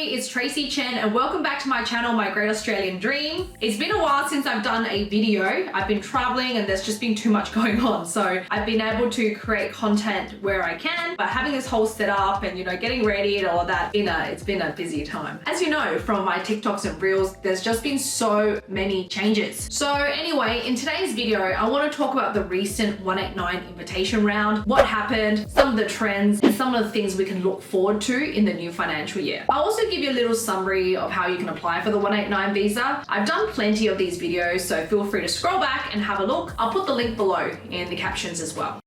everybody, it's Tracy Chen and welcome back to my channel, My Great Australian Dream. It's been a while since I've done a video. I've been traveling and there's just been too much going on. So I've been able to create content where I can, but having this whole setup and getting ready and all of that, it's been a busy time. As you know from my TikToks and Reels, there's just been so many changes. So anyway, in today's video, I want to talk about the recent 189 invitation round, what happened, some of the trends, and some of the things we can look forward to in the new financial year. I'll also give you a little summary of how you can apply for the 189 visa. I've done plenty of these videos, so feel free to scroll back and have a look. I'll put the link below in the captions as well.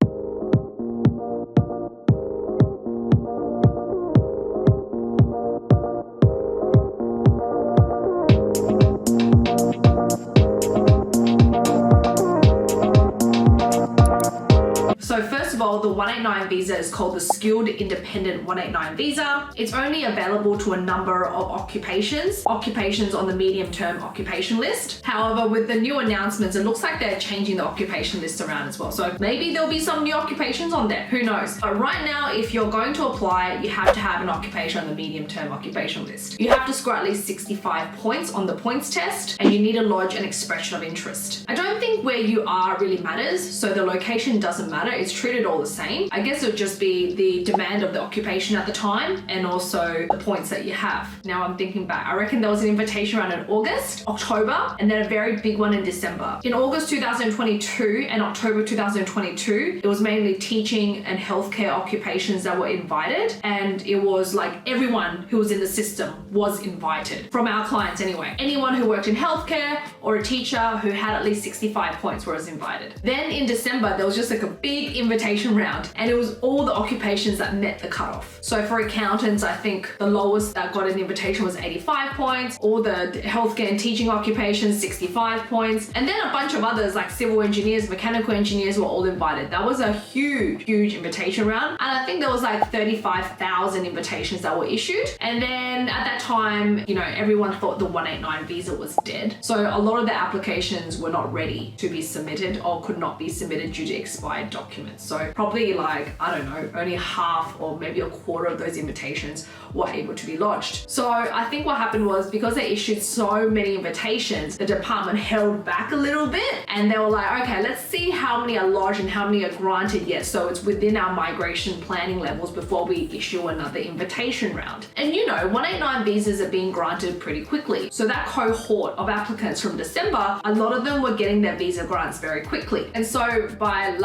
So first of all, the 189 visa is called the Skilled Independent 189 visa. It's only available to a number of occupations on the medium-term occupation list. However, with the new announcements, it looks like they're changing the occupation list around as well. So maybe there'll be some new occupations on there, who knows? But right now, if you're going to apply, you have to have an occupation on the medium-term occupation list. You have to score at least 65 points on the points test, and you need to lodge an expression of interest. I don't think where you are really matters, so the location doesn't matter. It's treated all the same. I guess it would just be the demand of the occupation at the time and also the points that you have. Now I'm thinking back, I reckon there was an invitation around in August, October, and then a very big one in December. In August 2022 and October 2022, it was mainly teaching and healthcare occupations that were invited, and it was like everyone who was in the system was invited, from our clients anyway. Anyone who worked in healthcare or a teacher who had at least 65 points was invited. Then in December, there was just like a big invitation round, and it was all the occupations that met the cutoff. So for accountants, I think the lowest that got an invitation was 85 points, all the healthcare and teaching occupations 65 points, and then a bunch of others like civil engineers, mechanical engineers were all invited. That was a huge invitation round, and I think there was like 35,000 invitations that were issued. And then at that time, everyone thought the 189 visa was dead, so a lot of the applications were not ready to be submitted or could not be submitted due to expired documents. So probably like, I don't know, only half or maybe a quarter of those invitations were able to be lodged. So I think what happened was, because they issued so many invitations, the department held back a little bit, and they were like, okay, let's see how many are lodged and how many are granted yet, so it's within our migration planning levels before we issue another invitation round. And 189 visas are being granted pretty quickly. So that cohort of applicants from December, a lot of them were getting their visa grants very quickly. And so by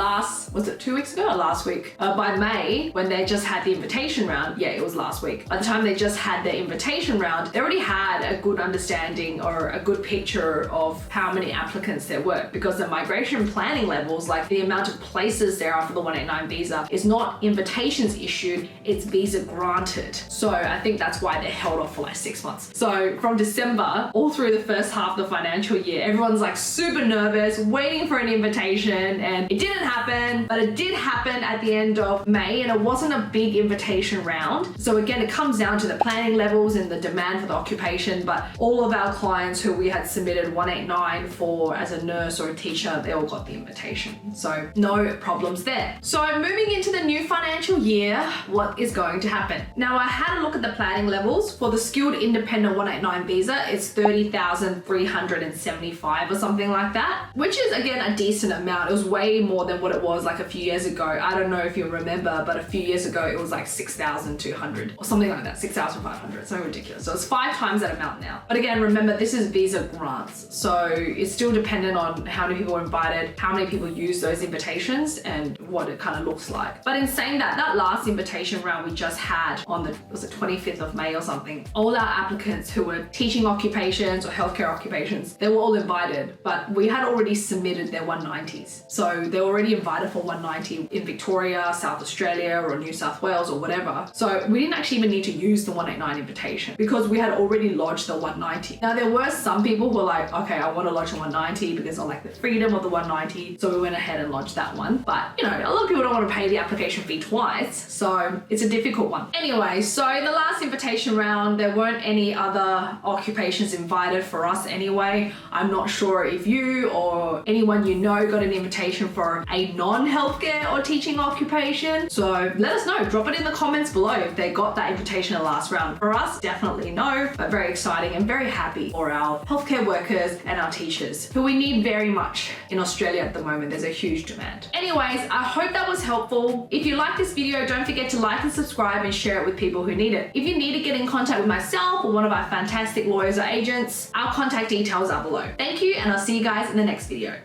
was it 2 weeks ago or last week? By May, when they just had the invitation round, yeah, it was last week. By the time they just had their invitation round, they already had a good understanding or a good picture of how many applicants there were, because the migration planning levels, like the amount of places there are for the 189 visa, is not invitations issued, it's visa granted. So I think that's why they held off for like 6 months. So from December all through the first half of the financial year, everyone's like super nervous, waiting for an invitation, and it didn't happen, but it did happen at the end of May, and it wasn't a big invitation round. So again, it comes down to the planning levels and the demand for the occupation, but all of our clients who we had submitted 189 for as a nurse or a teacher, they all got the invitation. So no problems there. So moving into the new financial year, what is going to happen? Now I had a look at the planning levels for the Skilled Independent 189 visa. It's 30,375 or something like that, which is again a decent amount. It was way more than what it was like a few years ago. I don't know if you remember, but a few years ago it was like 6,200 or something like that, 6,500, so ridiculous. So it's 5 times that amount now. But again, remember, this is visa grants, so it's still dependent on how many people are invited, how many people use those invitations, and what it kind of looks like. But in saying that, that last invitation round we just had on the 25th of May or something, all our applicants who were teaching occupations or healthcare occupations, they were all invited, but we had already submitted their 190s. So they were already invited for 190 in Victoria, South Australia, or New South Wales or whatever. So we didn't actually even need to use the 189 invitation because we had already lodged the 190. Now there were some people who were like, okay, I want to lodge a 190 because I like the freedom of the 190. So we went ahead and lodged that one. But a lot of people don't want to pay the application fee twice. So it's a difficult one. Anyway, so in the last invitation round, there weren't any other occupations invited for us anyway. I'm not sure if you or anyone got an invitation for a non-healthcare or a teaching occupation. So let us know, drop it in the comments below if they got that invitation in the last round. For us, definitely no, but very exciting and very happy for our healthcare workers and our teachers, who we need very much in Australia at the moment. There's a huge demand. Anyways, I hope that was helpful. If you like this video, don't forget to like and subscribe and share it with people who need it. If you need to get in contact with myself or one of our fantastic lawyers or agents, our contact details are below. Thank you, and I'll see you guys in the next video.